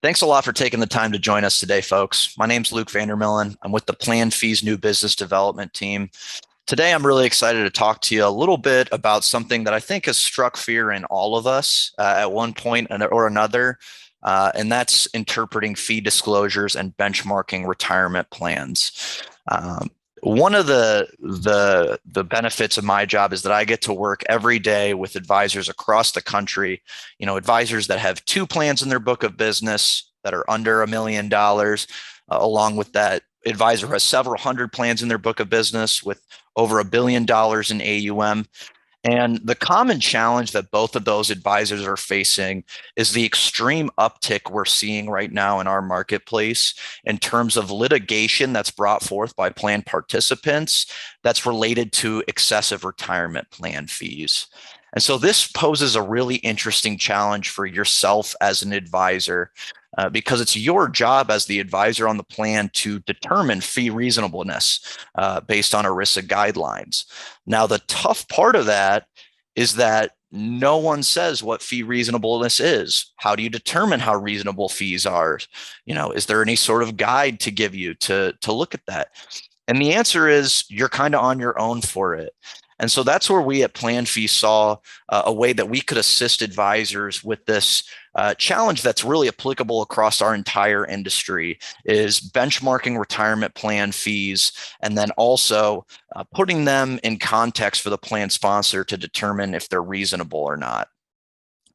Thanks a lot for taking the time to join us today, folks. My name's Luke Vandermillen. I'm with the PlanFees new business development team. Today, I'm really excited to talk to you a little bit about something that I think has struck fear in all of us at one point or another, and that's interpreting fee disclosures and benchmarking retirement plans. One of the benefits of my job is that I get to work every day with advisors across the country. Advisors that have two plans in their book of business that are under $1 million. Along with that, advisor has several hundred plans in their book of business with over $1 billion in AUM. And the common challenge that both of those advisors are facing is the extreme uptick we're seeing right now in our marketplace in terms of litigation that's brought forth by plan participants that's related to excessive retirement plan fees. And so this poses a really interesting challenge for yourself as an advisor, because it's your job as the advisor on the plan to determine fee reasonableness based on ERISA guidelines. Now, the tough part of that is that no one says what fee reasonableness is. How do you determine how reasonable fees are? Is there any sort of guide to give you to look at that? And the answer is you're kind of on your own for it. And so that's where we at PlanFees saw a way that we could assist advisors with this challenge that's really applicable across our entire industry, is benchmarking retirement plan fees and then also putting them in context for the plan sponsor to determine if they're reasonable or not.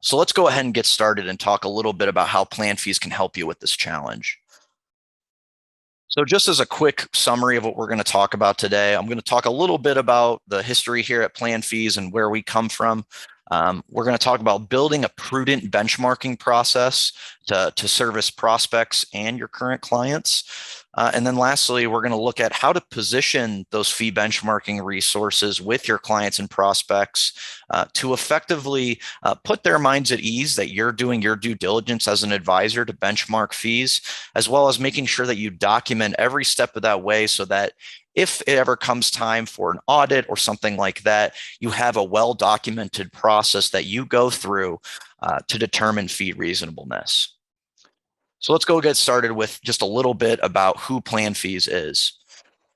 So let's go ahead and get started and talk a little bit about how PlanFees can help you with this challenge. So just as a quick summary of what we're going to talk about today, I'm going to talk a little bit about the history here at PlanFees and where we come from. We're going to talk about building a prudent benchmarking process to service prospects and your current clients. And then lastly, we're going to look at how to position those fee benchmarking resources with your clients and prospects to effectively put their minds at ease that you're doing your due diligence as an advisor to benchmark fees, as well as making sure that you document every step of that way so that if it ever comes time for an audit or something like that, you have a well-documented process that you go through to determine fee reasonableness. So let's go get started with just a little bit about who PlanFees is.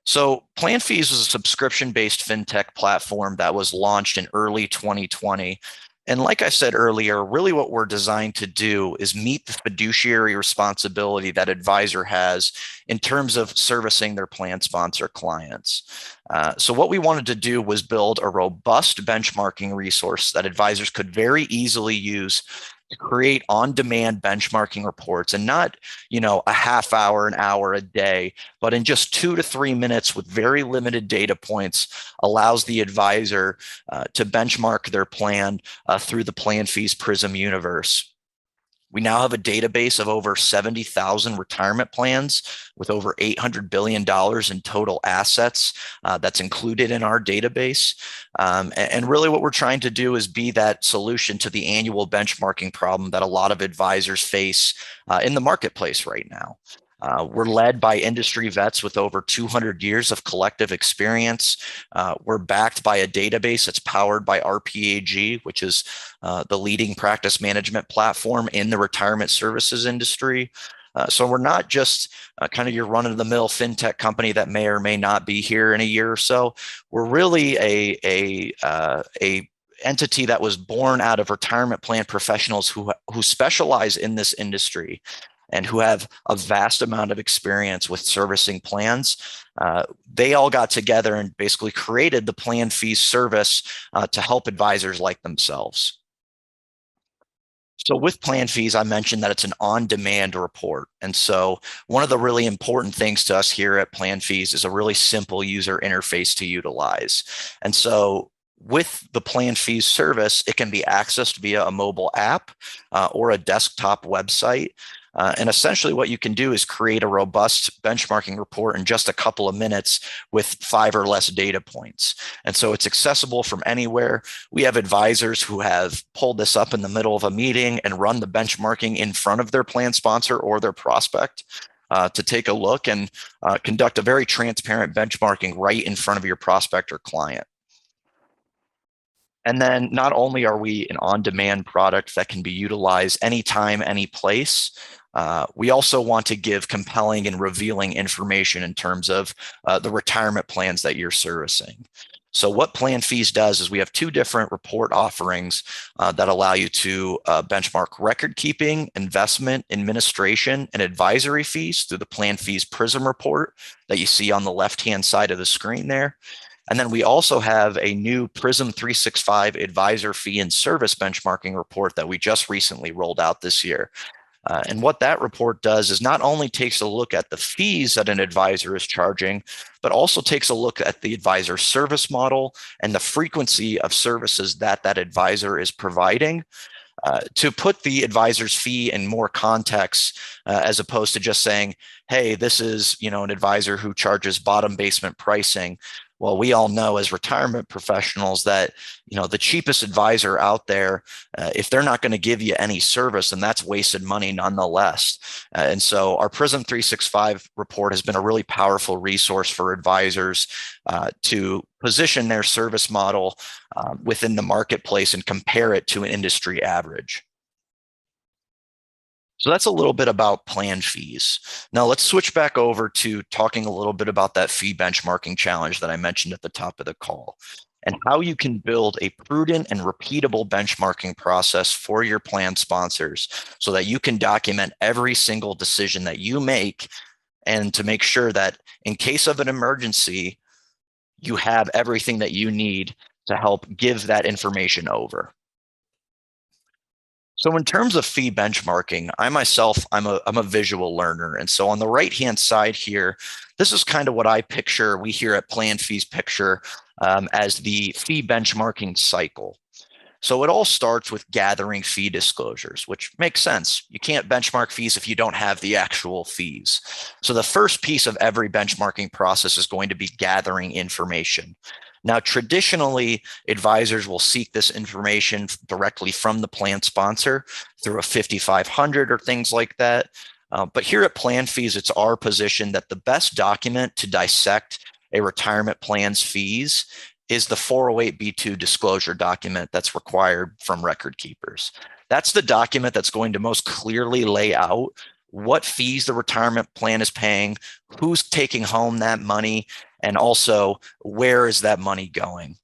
So PlanFees was a subscription-based fintech platform that was launched in early 2020. And like I said earlier, really what we're designed to do is meet the fiduciary responsibility that advisor has in terms of servicing their plan sponsor clients. So what we wanted to do was build a robust benchmarking resource that advisors could very easily use to create on-demand benchmarking reports, and not, a half hour, an hour a day, but in just 2 to 3 minutes with very limited data points, allows the advisor to benchmark their plan through the PlanFees PRISM universe. We now have a database of over 70,000 retirement plans with over $800 billion in total assets that's included in our database. And really what we're trying to do is be that solution to the annual benchmarking problem that a lot of advisors face in the marketplace right now. We're led by industry vets with over 200 years of collective experience. We're backed by a database that's powered by RPAG, which is the leading practice management platform in the retirement services industry. So we're not just kind of your run-of-the-mill fintech company that may or may not be here in a year or so. We're really a entity that was born out of retirement plan professionals who specialize in this industry and who have a vast amount of experience with servicing plans. They all got together and basically created the PlanFees service to help advisors like themselves. So with PlanFees, I mentioned that it's an on-demand report. And so one of the really important things to us here at PlanFees is a really simple user interface to utilize. And so with the PlanFees service, it can be accessed via a mobile app or a desktop website. And essentially what you can do is create a robust benchmarking report in just a couple of minutes with 5 or less data points. And so it's accessible from anywhere. We have advisors who have pulled this up in the middle of a meeting and run the benchmarking in front of their plan sponsor or their prospect to take a look and conduct a very transparent benchmarking right in front of your prospect or client. And then not only are we an on-demand product that can be utilized anytime, any place, We also want to give compelling and revealing information in terms of the retirement plans that you're servicing. So what PlanFees does is we have two different report offerings that allow you to benchmark record keeping, investment, administration, and advisory fees through the PlanFees PRISM report that you see on the left-hand side of the screen there. And then we also have a new PRISM 365 advisor fee and service benchmarking report that we just recently rolled out this year. And what that report does is not only takes a look at the fees that an advisor is charging, but also takes a look at the advisor service model and the frequency of services that that advisor is providing. To put the advisor's fee in more context, as opposed to just saying, hey, this is, an advisor who charges bottom basement pricing. Well, we all know as retirement professionals that, the cheapest advisor out there, if they're not going to give you any service, then that's wasted money nonetheless. And so our PRISM 365 report has been a really powerful resource for advisors to position their service model within the marketplace and compare it to an industry average. So that's a little bit about PlanFees. Now let's switch back over to talking a little bit about that fee benchmarking challenge that I mentioned at the top of the call and how you can build a prudent and repeatable benchmarking process for your plan sponsors so that you can document every single decision that you make and to make sure that in case of an emergency, you have everything that you need to help give that information over. So in terms of fee benchmarking, I myself, I'm a visual learner. And so on the right-hand side here, this is kind of what I picture, we here at PlanFees picture as the fee benchmarking cycle. So it all starts with gathering fee disclosures, which makes sense. You can't benchmark fees if you don't have the actual fees. So the first piece of every benchmarking process is going to be gathering information. Now, traditionally, advisors will seek this information directly from the plan sponsor through a 5500 or things like that. But here at PlanFees, it's our position that the best document to dissect a retirement plan's fees is the 408B2 disclosure document that's required from record keepers. That's the document that's going to most clearly lay out what fees the retirement plan is paying, who's taking home that money, and also where is that money going.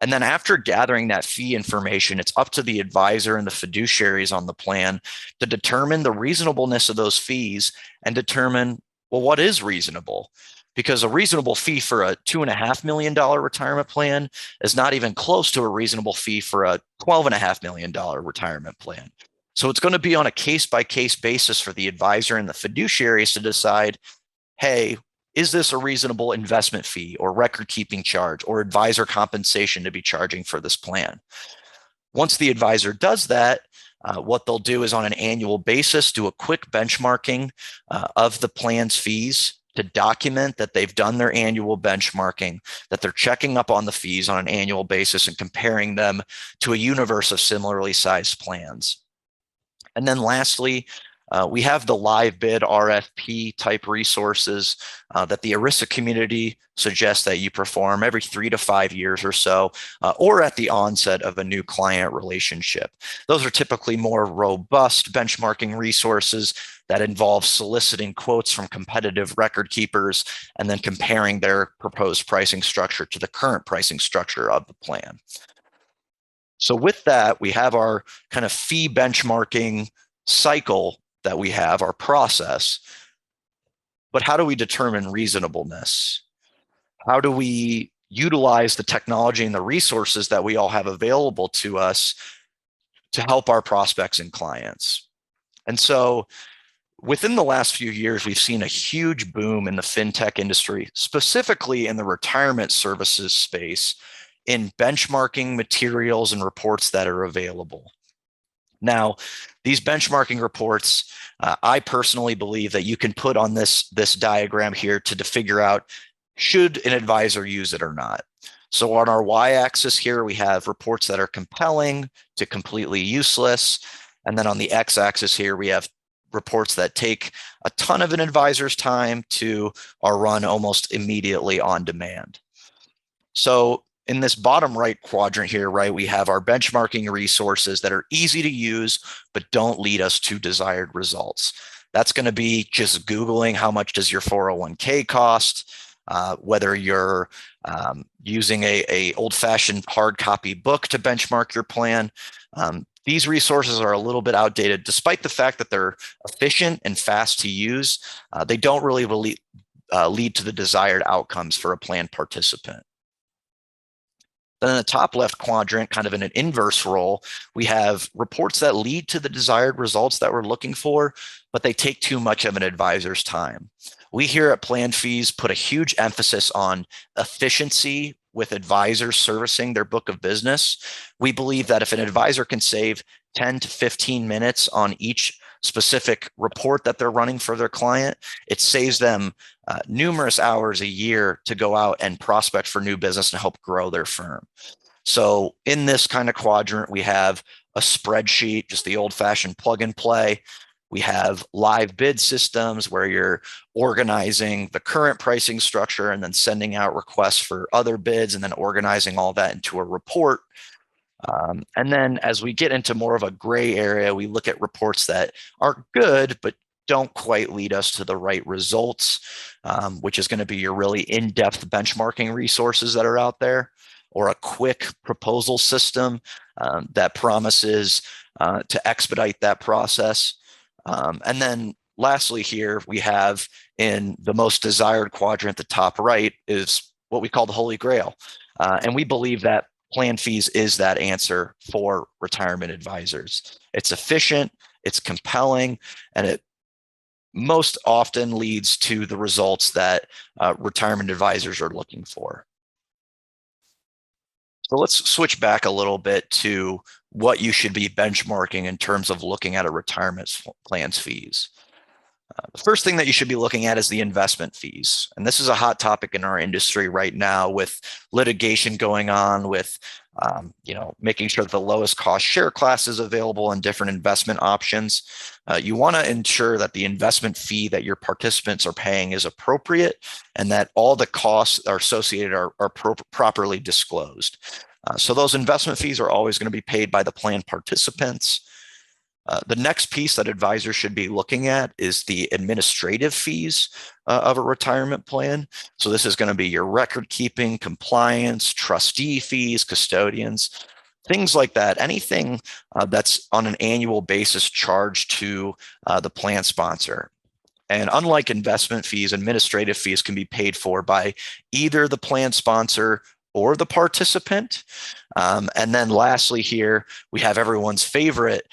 And then after gathering that fee information, it's up to the advisor and the fiduciaries on the plan to determine the reasonableness of those fees and determine, well, what is reasonable? Because a reasonable fee for a $2.5 million retirement plan is not even close to a reasonable fee for a $12.5 million retirement plan. So it's going to be on a case-by-case basis for the advisor and the fiduciaries to decide, hey, is this a reasonable investment fee or record-keeping charge or advisor compensation to be charging for this plan? Once the advisor does that, what they'll do is on an annual basis, do a quick benchmarking of the plan's fees to document that they've done their annual benchmarking, that they're checking up on the fees on an annual basis and comparing them to a universe of similarly sized plans. And then lastly, we have the live bid RFP type resources that the ERISA community suggests that you perform every 3 to 5 years or so, or at the onset of a new client relationship. Those are typically more robust benchmarking resources that involve soliciting quotes from competitive record keepers and then comparing their proposed pricing structure to the current pricing structure of the plan. So with that, we have our kind of fee benchmarking cycle that we have, our process. But how do we determine reasonableness? How do we utilize the technology and the resources that we all have available to us to help our prospects and clients? And so within the last few years, we've seen a huge boom in the fintech industry, specifically in the retirement services space, in benchmarking materials and reports that are available. Now, these benchmarking reports, I personally believe that you can put on this diagram here to figure out, should an advisor use it or not? So on our y-axis here, we have reports that are compelling to completely useless. And then on the x-axis here, we have reports that take a ton of an advisor's time to are run almost immediately on demand. So in this bottom right quadrant here, right, we have our benchmarking resources that are easy to use, but don't lead us to desired results. That's going to be just Googling how much does your 401k cost, whether you're using a old-fashioned hard copy book to benchmark your plan. These resources are a little bit outdated, despite the fact that they're efficient and fast to use. They don't really lead to the desired outcomes for a plan participant. Then in the top left quadrant, kind of in an inverse role, we have reports that lead to the desired results that we're looking for, but they take too much of an advisor's time. We here at PlanFees put a huge emphasis on efficiency with advisors servicing their book of business. We believe that if an advisor can save 10 to 15 minutes on each specific report that they're running for their client, it saves them numerous hours a year to go out and prospect for new business and help grow their firm. So in this kind of quadrant, we have a spreadsheet, just the old-fashioned plug and play. We have live bid systems where you're organizing the current pricing structure and then sending out requests for other bids and then organizing all that into a report. And then as we get into more of a gray area, we look at reports that are good, but don't quite lead us to the right results, which is going to be your really in-depth benchmarking resources that are out there, or a quick proposal system that promises to expedite that process. And then lastly here, we have in the most desired quadrant, the top right, is what we call the Holy Grail. And we believe that PlanFees is that answer for retirement advisors. It's efficient, it's compelling, and it most often leads to the results that retirement advisors are looking for. So let's switch back a little bit to what you should be benchmarking in terms of looking at a retirement plan's fees. The first thing that you should be looking at is the investment fees. And this is a hot topic in our industry right now with litigation going on, with making sure that the lowest cost share class is available and different investment options. You want to ensure that the investment fee that your participants are paying is appropriate and that all the costs are associated are properly disclosed. So those investment fees are always going to be paid by the plan participants. The next piece that advisors should be looking at is the administrative fees of a retirement plan. So this is going to be your record keeping, compliance, trustee fees, custodians, things like that. Anything that's on an annual basis charged to the plan sponsor. And unlike investment fees, administrative fees can be paid for by either the plan sponsor or the participant. And then lastly here, we have everyone's favorite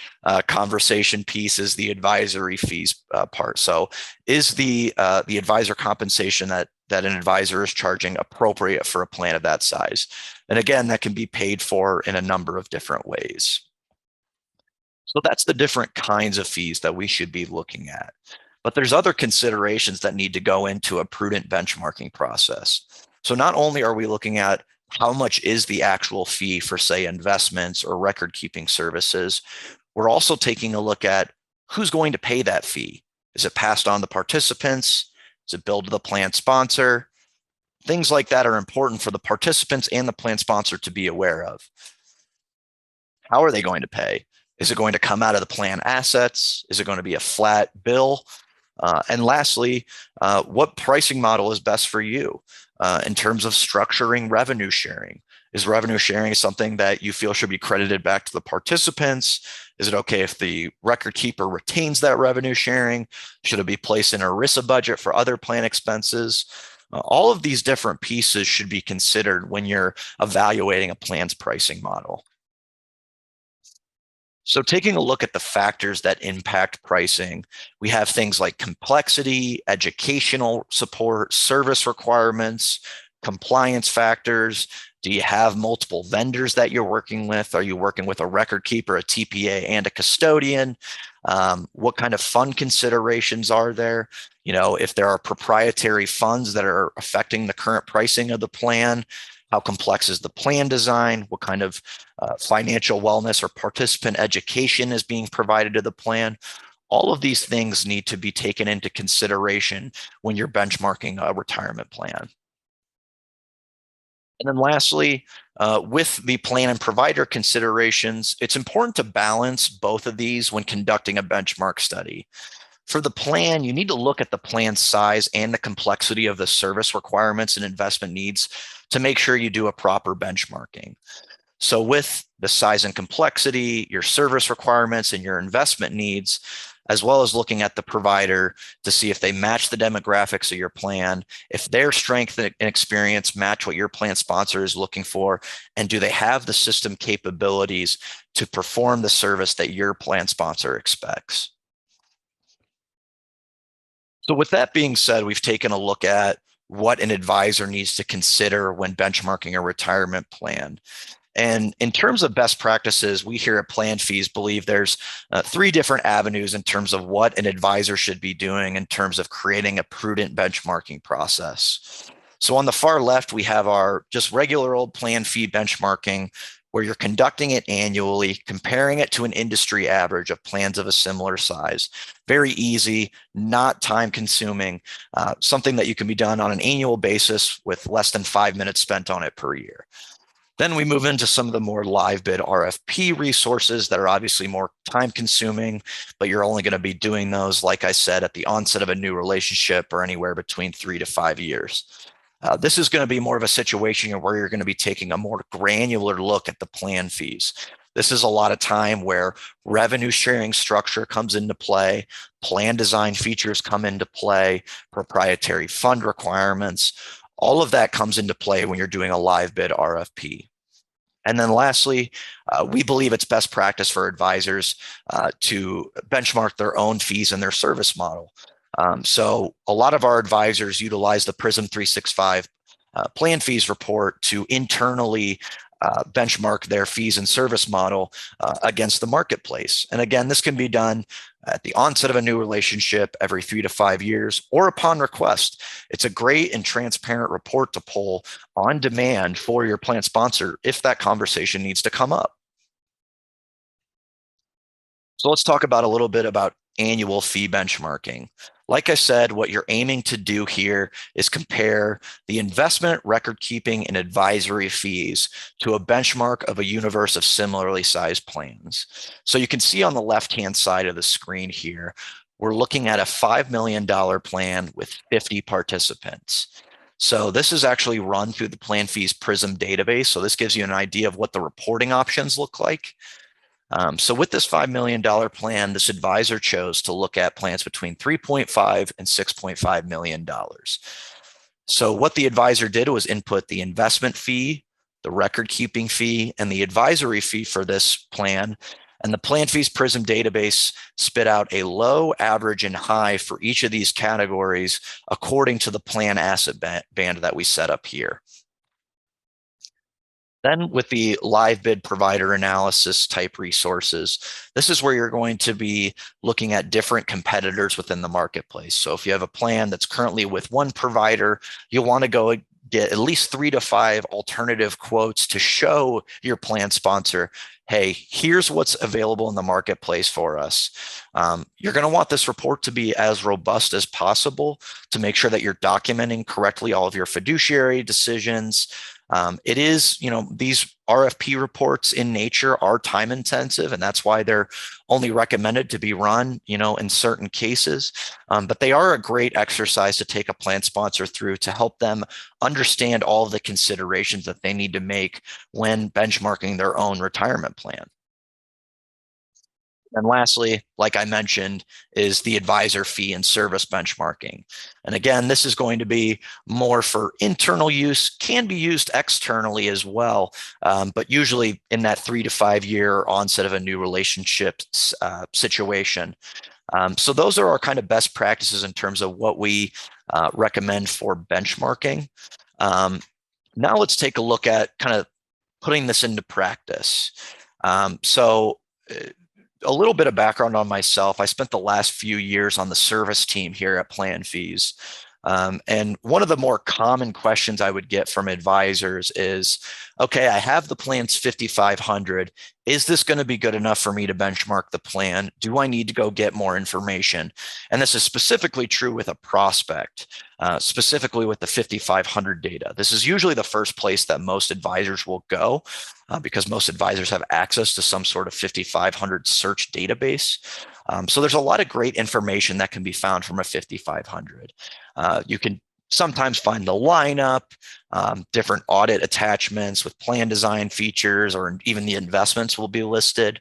conversation piece is the advisory fees part. So is the advisor compensation that an advisor is charging appropriate for a plan of that size? And again, that can be paid for in a number of different ways. So that's the different kinds of fees that we should be looking at. But there's other considerations that need to go into a prudent benchmarking process. So not only are we looking at how much is the actual fee for, say, investments or record keeping services, we're also taking a look at who's going to pay that fee. Is it passed on to participants? Is it billed to the plan sponsor? Things like that are important for the participants and the plan sponsor to be aware of. How are they going to pay? Is it going to come out of the plan assets? Is it going to be a flat bill? And lastly, what pricing model is best for you in terms of structuring revenue sharing? Is revenue sharing something that you feel should be credited back to the participants? Is it okay if the record keeper retains that revenue sharing? Should it be placed in a ERISA budget for other plan expenses? All of these different pieces should be considered when you're evaluating a plan's pricing model. So taking a look at the factors that impact pricing, we have things like complexity, educational support, service requirements, compliance factors. Do you have multiple vendors that you're working with? Are you working with a record keeper, a TPA, and a custodian? What kind of fund considerations are there? You know, if there are proprietary funds that are affecting the current pricing of the plan, how complex is the plan design? What kind of financial wellness or participant education is being provided to the plan? All of these things need to be taken into consideration when you're benchmarking a retirement plan. And then lastly, with the plan and provider considerations, it's important to balance both of these when conducting a benchmark study. For the plan, you need to look at the plan size and the complexity of the service requirements and investment needs to make sure you do a proper benchmarking. So with the size and complexity, your service requirements, and your investment needs, as well as looking at the provider to see if they match the demographics of your plan, if their strength and experience match what your plan sponsor is looking for, and do they have the system capabilities to perform the service that your plan sponsor expects. So with that being said, we've taken a look at what an advisor needs to consider when benchmarking a retirement plan. And in terms of best practices, we here at PlanFees believe there's three different avenues in terms of what an advisor should be doing in terms of creating a prudent benchmarking process. So on the far left, we have our just regular old plan fee benchmarking, where you're conducting it annually, comparing it to an industry average of plans of a similar size. Very easy, not time consuming, something that you can be done on an annual basis with less than 5 minutes spent on it per year. Then we move into some of the more live bid RFP resources that are obviously more time consuming, but you're only going to be doing those, like I said, at the onset of a new relationship or anywhere between 3 to 5 years. This is going to be more of a situation where you're going to be taking a more granular look at the plan fees. This is a lot of time where revenue sharing structure comes into play, plan design features come into play, proprietary fund requirements. All of that comes into play when you're doing a live bid RFP. And then lastly, we believe it's best practice for advisors to benchmark their own fees and their service model. So a lot of our advisors utilize the PRISM 365 plan fees report to internally benchmark their fees and service model against the marketplace. And again, this can be done at the onset of a new relationship every 3 to 5 years or upon request. It's a great and transparent report to pull on demand for your plan sponsor if that conversation needs to come up. So let's talk about a little bit about annual fee benchmarking. Like I said, what you're aiming to do here is compare the investment, record keeping, and advisory fees to a benchmark of a universe of similarly sized plans. So you can see on the left-hand side of the screen here, we're looking at a $5 million plan with 50 participants. So this is actually run through the PlanFees PRISM database. So this gives you an idea of what the reporting options look like. So with this $5 million plan, this advisor chose to look at plans between $3.5 and $6.5 million. So what the advisor did was input the investment fee, the record keeping fee, and the advisory fee for this plan. And the PlanFees PRISM database spit out a low, average, and high for each of these categories according to the plan asset band that we set up here. Then with the live bid provider analysis type resources, this is where you're going to be looking at different competitors within the marketplace. So if you have a plan that's currently with one provider, you'll want to go get at least 3 to 5 alternative quotes to show your plan sponsor, hey, here's what's available in the marketplace for us. You're going to want this report to be as robust as possible to make sure that you're documenting correctly all of your fiduciary decisions. It is, these RFP reports in nature are time intensive, and that's why they're only recommended to be run, in certain cases. But they are a great exercise to take a plan sponsor through to help them understand all of the considerations that they need to make when benchmarking their own retirement plan. And lastly, like I mentioned, is the advisor fee and service benchmarking. And again, this is going to be more for internal use, can be used externally as well, but usually in that 3 to 5 year onset of a new relationship situation. So those are our kind of best practices in terms of what we recommend for benchmarking. Now let's take a look at kind of putting this into practice. A little bit of background on myself. I spent the last few years on the service team here at PlanFees. And one of the more common questions I would get from advisors is, okay, I have the plan's 5,500. Is this going to be good enough for me to benchmark the plan? Do I need to go get more information? And this is specifically true with a prospect, specifically with the 5,500 data. This is usually the first place that most advisors will go because most advisors have access to some sort of 5,500 search database. So there's a lot of great information that can be found from a 5,500. You can sometimes find the lineup, different audit attachments with plan design features, or even the investments will be listed.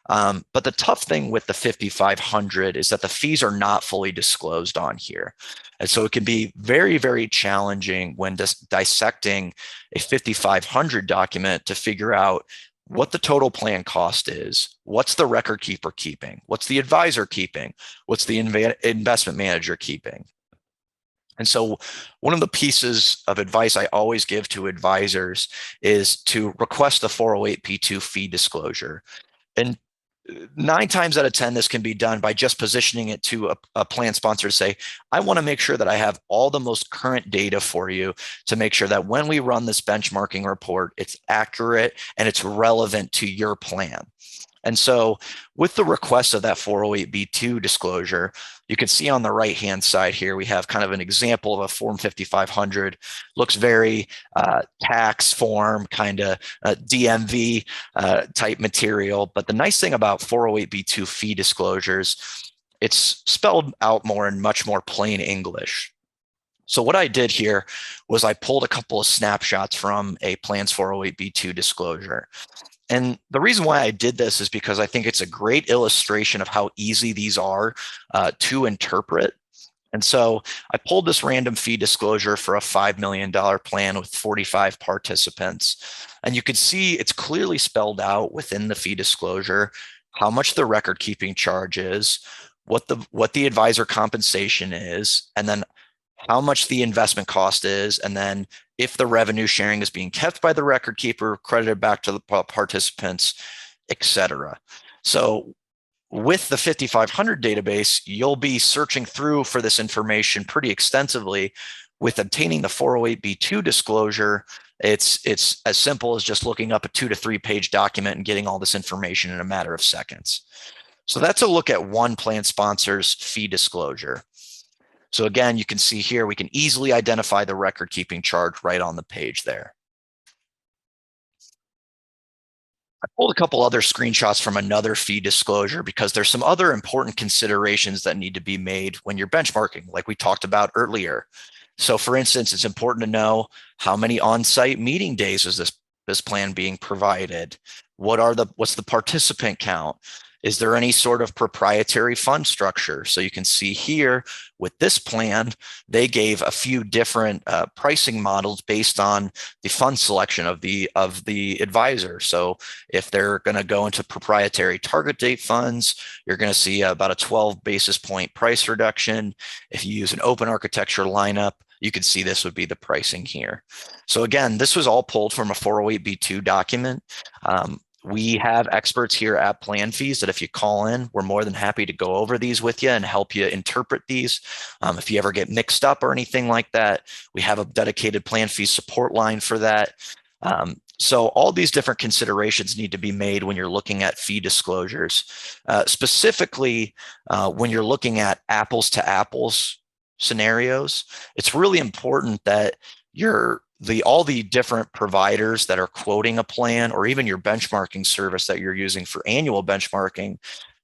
But the tough thing with the 5,500 is that the fees are not fully disclosed on here. And so it can be very, very challenging when dissecting a 5,500 document to figure out what the total plan cost is, what's the record keeper keeping, what's the advisor keeping, what's the investment manager keeping. And so one of the pieces of advice I always give to advisors is to request a 408b2 fee disclosure. And 9 times out of 10, this can be done by just positioning it to a plan sponsor to say, I want to make sure that I have all the most current data for you to make sure that when we run this benchmarking report, it's accurate and it's relevant to your plan. And so with the request of that 408b2 disclosure, you can see on the right-hand side here, we have kind of an example of a Form 5500. Looks very tax form, kind of DMV type material. But the nice thing about 408b2 fee disclosures, it's spelled out more in much more plain English. So what I did here was I pulled a couple of snapshots from a plan's 408b2 disclosure. And the reason why I did this is because I think it's a great illustration of how easy these are to interpret. And so I pulled this random fee disclosure for a $5 million plan with 45 participants. And you could see it's clearly spelled out within the fee disclosure how much the record keeping charge is, what the advisor compensation is, and then how much the investment cost is, and then if the revenue sharing is being kept by the record keeper, credited back to the participants, et cetera. So with the 5,500 database, you'll be searching through for this information pretty extensively. With obtaining the 408b2 disclosure, it's as simple as just looking up a 2 to 3 page document and getting all this information in a matter of seconds. So that's a look at one plan sponsor's fee disclosure. So again, you can see here, we can easily identify the record keeping charge right on the page there. I pulled a couple other screenshots from another fee disclosure because there's some other important considerations that need to be made when you're benchmarking, like we talked about earlier. So for instance, it's important to know how many on-site meeting days is this plan being provided? What's the participant count? Is there any sort of proprietary fund structure? So you can see here with this plan, they gave a few different pricing models based on the fund selection of the advisor. So if they're going to go into proprietary target date funds, you're going to see about a 12 basis point price reduction. If you use an open architecture lineup, you can see this would be the pricing here. So again, this was all pulled from a 408b2 document. We have experts here at PlanFees that if you call in, we're more than happy to go over these with you and help you interpret these. If you ever get mixed up or anything like that, we have a dedicated PlanFees support line for that. So all these different considerations need to be made when you're looking at fee disclosures. Specifically, when you're looking at apples to apples scenarios, it's really important that all the different providers that are quoting a plan, or even your benchmarking service that you're using for annual benchmarking,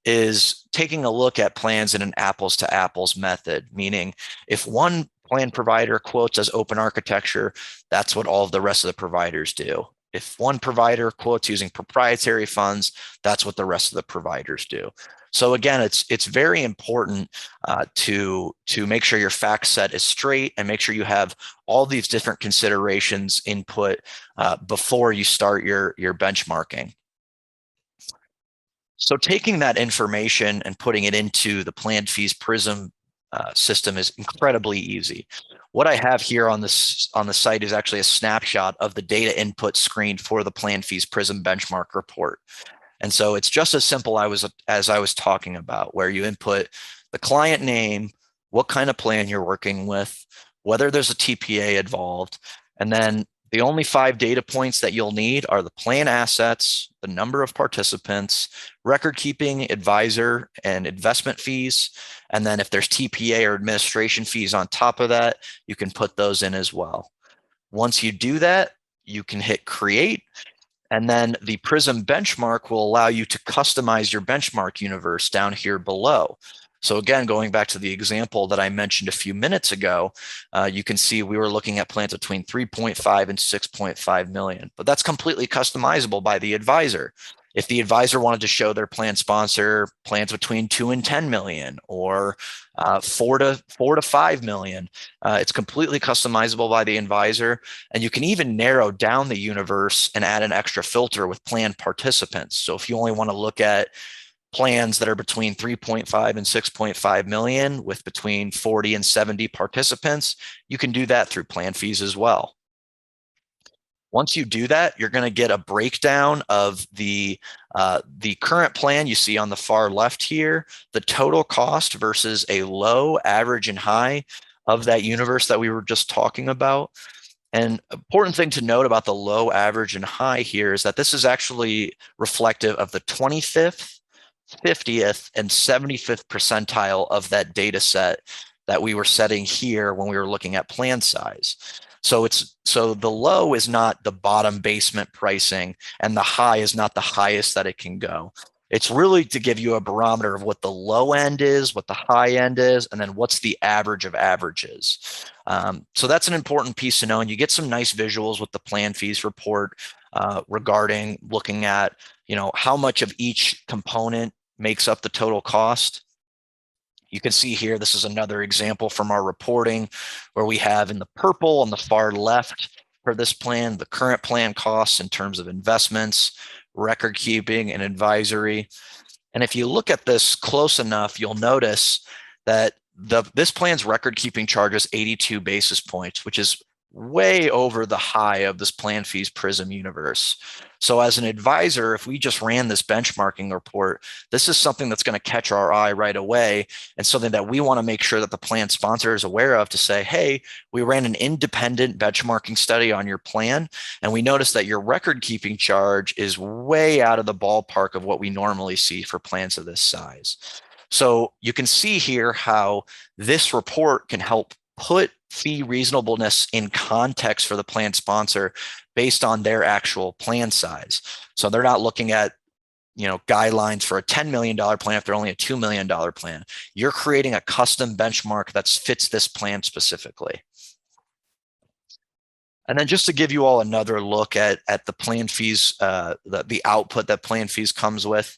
is taking a look at plans in an apples to apples method, meaning if one plan provider quotes as open architecture, that's what all of the rest of the providers do. If one provider quotes using proprietary funds, that's what the rest of the providers do. So again, it's very important to make sure your fact set is straight and make sure you have all these different considerations input before you start your benchmarking. So taking that information and putting it into the PlanFees PRISM system is incredibly easy. What I have here on the site is actually a snapshot of the data input screen for the PlanFees PRISM benchmark report. And so it's just as simple as I was talking about, where you input the client name, what kind of plan you're working with, whether there's a TPA involved, and then The only 5 data points that you'll need are the plan assets, the number of participants, record keeping, advisor, and investment fees. And then if there's TPA or administration fees on top of that, you can put those in as well. Once you do that, you can hit create. And then the PRISM benchmark will allow you to customize your benchmark universe down here below. So again, going back to the example that I mentioned a few minutes ago, you can see we were looking at plans between 3.5 and 6.5 million, but that's completely customizable by the advisor. If the advisor wanted to show their plan sponsor plans between 2 and 10 million, or 4 to 5 million, it's completely customizable by the advisor. And you can even narrow down the universe and add an extra filter with plan participants. So if you only want to look at plans that are between 3.5 and 6.5 million with between 40 and 70 participants, you can do that through PlanFees as well. Once you do that, you're going to get a breakdown of the current plan you see on the far left here, the total cost versus a low, average, and high of that universe that we were just talking about. And important thing to note about the low, average, and high here is that this is actually reflective of the 25th, 50th, and 75th percentile of that data set that we were setting here when we were looking at plan size. So the low is not the bottom basement pricing, and the high is not the highest that it can go. It's really to give you a barometer of what the low end is, what the high end is, and then what's the average of averages. So that's an important piece to know, and you get some nice visuals with the PlanFees report regarding looking at, how much of each component makes up the total cost. You can see here, this is another example from our reporting where we have in the purple on the far left for this plan, the current plan costs in terms of investments, record keeping, and advisory. And if you look at this close enough, you'll notice that this plan's record keeping charges 82 basis points, which is way over the high of this PlanFees PRISM universe. So as an advisor, if we just ran this benchmarking report, this is something that's going to catch our eye right away, and something that we want to make sure that the plan sponsor is aware of to say, hey, we ran an independent benchmarking study on your plan, and we noticed that your record keeping charge is way out of the ballpark of what we normally see for plans of this size. So you can see here how this report can help put fee reasonableness in context for the plan sponsor based on their actual plan size. So they're not looking at, guidelines for a $10 million plan if they're only a $2 million plan. You're creating a custom benchmark that fits this plan specifically. And then just to give you all another look at the PlanFees, the output that PlanFees comes with,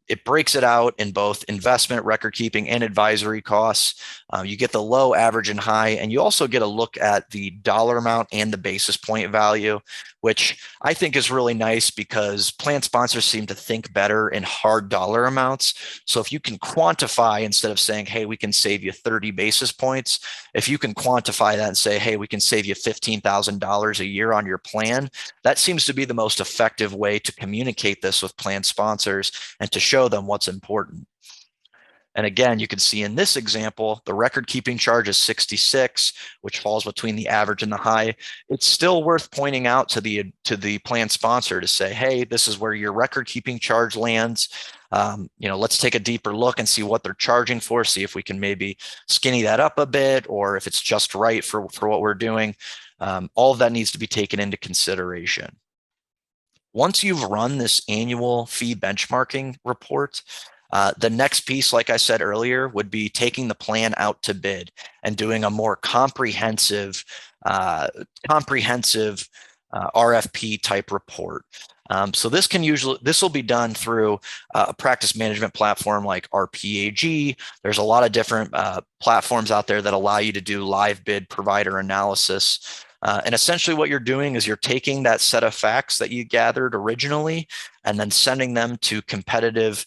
it breaks it out in both investment, record keeping, and advisory costs. You get the low, average, and high, and you also get a look at the dollar amount and the basis point value, which I think is really nice because plan sponsors seem to think better in hard dollar amounts. So if you can quantify, instead of saying, hey, we can save you 30 basis points, if you can quantify that and say, hey, we can save you $15,000 a year on your plan, that seems to be the most effective way to communicate this with plan sponsors and to show them what's important. And again, you can see in this example, the record keeping charge is 66, which falls between the average and the high. It's still worth pointing out to the plan sponsor to say, hey, this is where your record keeping charge lands. Let's take a deeper look and see what they're charging for, see if we can maybe skinny that up a bit, or if it's just right for what we're doing. All of that needs to be taken into consideration. Once you've run this annual fee benchmarking report, the next piece, like I said earlier, would be taking the plan out to bid and doing a more comprehensive RFP type report. So this will be done through a practice management platform like RPAG. There's a lot of different platforms out there that allow you to do live bid provider analysis. And essentially what you're doing is you're taking that set of facts that you gathered originally and then sending them to competitive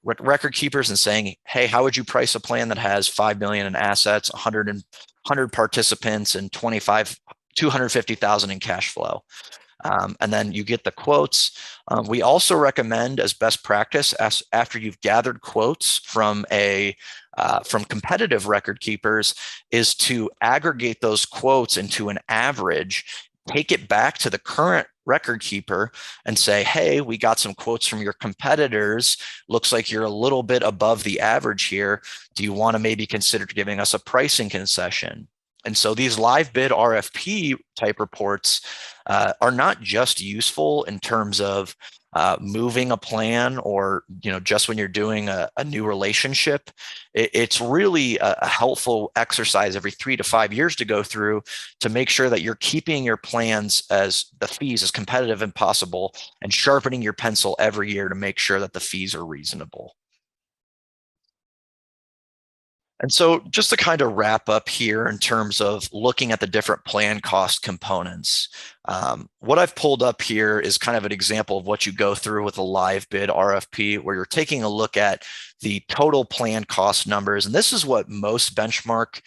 record keepers and saying, hey, how would you price a plan that has 5 million in assets, 100 participants, and 250,000 in cash flow? And then you get the quotes. We also recommend, as best practice, after you've gathered quotes from competitive record keepers, is to aggregate those quotes into an average take it back to the current record keeper and say, hey, we got some quotes from your competitors. Looks like you're a little bit above the average here. Do you want to maybe consider giving us a pricing concession? And so these live bid RFP type reports are not just useful in terms of moving a plan or just when you're doing a new relationship. It's really a helpful exercise every 3 to 5 years to go through to make sure that you're keeping your plans as the fees as competitive as possible and sharpening your pencil every year to make sure that the fees are reasonable. And so just to kind of wrap up here in terms of looking at the different plan cost components, what I've pulled up here is kind of an example of what you go through with a live bid RFP, where you're taking a look at the total plan cost numbers. And this is what most benchmark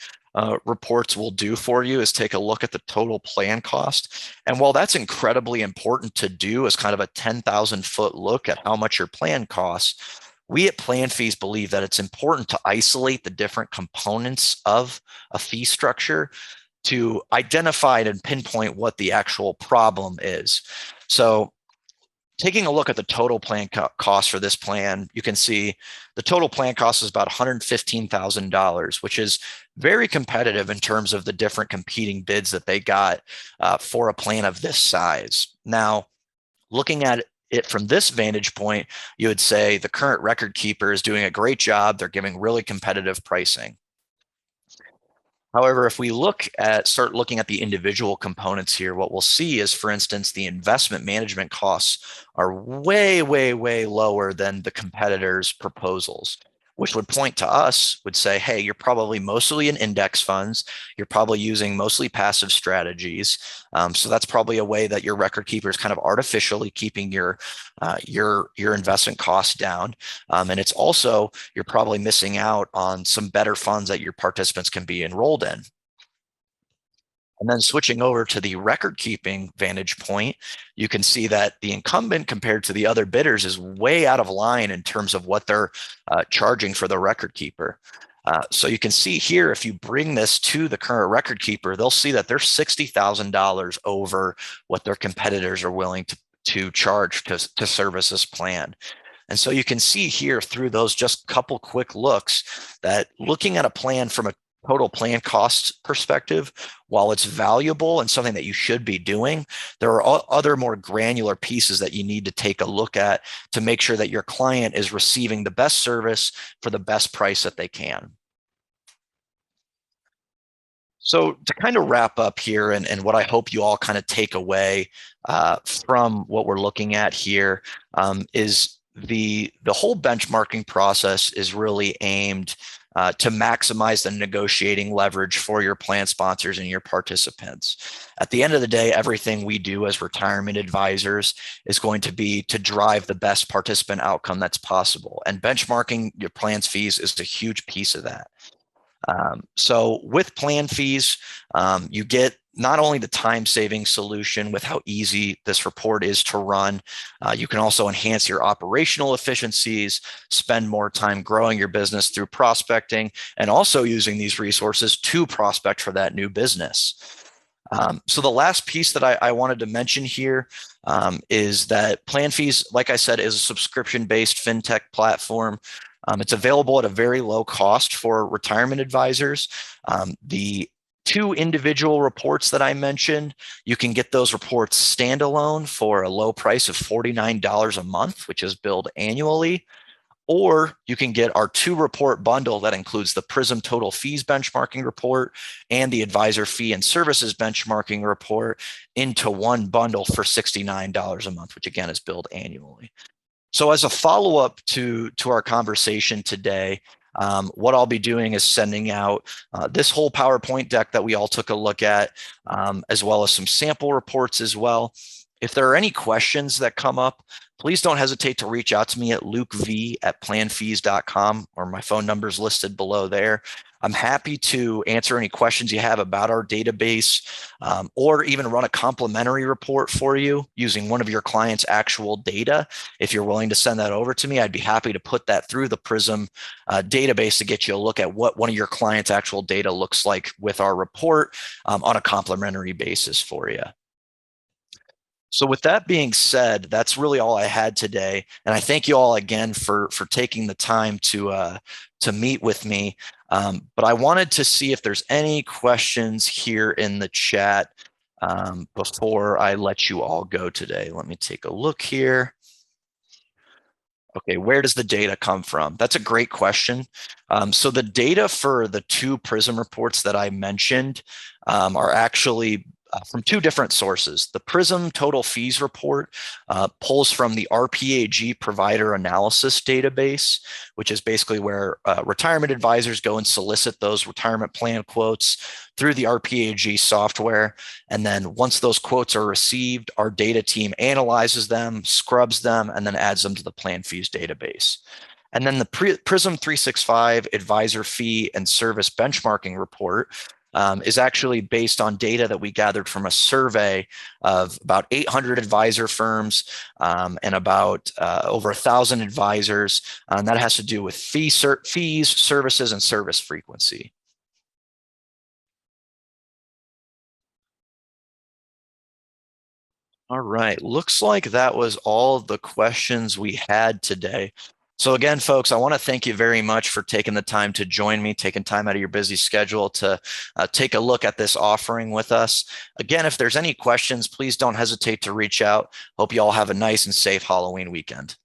reports will do for you, is take a look at the total plan cost. And while that's incredibly important to do as kind of a 10,000 foot look at how much your plan costs, we at PlanFees believe that it's important to isolate the different components of a fee structure to identify and pinpoint what the actual problem is. So taking a look at the total plan cost for this plan, you can see the total plan cost is about $115,000, which is very competitive in terms of the different competing bids that they got for a plan of this size. Now, looking at it from this vantage point, you would say the current record keeper is doing a great job. They're giving really competitive pricing. However, if we start looking at the individual components here, what we'll see is, for instance, the investment management costs are way, way, way lower than the competitors' proposals, which would point to us, would say, hey, you're probably mostly in index funds. You're probably using mostly passive strategies. So that's probably a way that your record keeper is kind of artificially keeping your investment costs down. And it's also, you're probably missing out on some better funds that your participants can be enrolled in. And then switching over to the record keeping vantage point, you can see that the incumbent compared to the other bidders is way out of line in terms of what they're charging for the record keeper. So you can see here, if you bring this to the current record keeper, they'll see that they're $60,000 over what their competitors are willing to charge to service this plan. And so you can see here through those just couple quick looks that looking at a plan from a total plan cost perspective, while it's valuable and something that you should be doing, there are other more granular pieces that you need to take a look at to make sure that your client is receiving the best service for the best price that they can. So to kind of wrap up here, and what I hope you all kind of take away from what we're looking at here, is the whole benchmarking process is really aimed to maximize the negotiating leverage for your plan sponsors and your participants. At the end of the day, everything we do as retirement advisors is going to be to drive the best participant outcome that's possible. And benchmarking your plan's fees is a huge piece of that. So with PlanFees, you get not only the time-saving solution with how easy this report is to run, you can also enhance your operational efficiencies, spend more time growing your business through prospecting, and also using these resources to prospect for that new business. So the last piece that I wanted to mention here is that PlanFees, like I said, is a subscription-based fintech platform. It's available at a very low cost for retirement advisors. The 2 individual reports that I mentioned, you can get those reports standalone for a low price of $49 a month, which is billed annually. Or you can get our 2-report bundle that includes the PRISM total fees benchmarking report and the advisor fee and services benchmarking report into one bundle for $69 a month, which again is billed annually. So as a follow-up to our conversation today, what I'll be doing is sending out this whole PowerPoint deck that we all took a look at, as well as some sample reports as well. If there are any questions that come up, please don't hesitate to reach out to me at lukev@planfees.com, or my phone number is listed below there. I'm happy to answer any questions you have about our database, or even run a complimentary report for you using one of your clients' actual data. If you're willing to send that over to me, I'd be happy to put that through the PRISM database to get you a look at what one of your clients' actual data looks like with our report on a complimentary basis for you. So with that being said, that's really all I had today, and I thank you all again for taking the time to meet with me. But I wanted to see if there's any questions here in the chat before I let you all go today. Let me take a look here. Okay, where does the data come from? That's a great question. So the data for the two PRISM reports that I mentioned are actually from two different sources. The PRISM total fees report pulls from the RPAG provider analysis database, which is basically where retirement advisors go and solicit those retirement plan quotes through the RPAG software. And then once those quotes are received, our data team analyzes them, scrubs them, and then adds them to the PlanFees database. And then the PRISM 365 advisor fee and service benchmarking report is actually based on data that we gathered from a survey of about 800 advisor firms and about over 1,000 advisors. And that has to do with fees, services, and service frequency. All right. Looks like that was all the questions we had today. So again, folks, I want to thank you very much for taking the time to join me, taking time out of your busy schedule to take a look at this offering with us. Again, if there's any questions, please don't hesitate to reach out. Hope you all have a nice and safe Halloween weekend.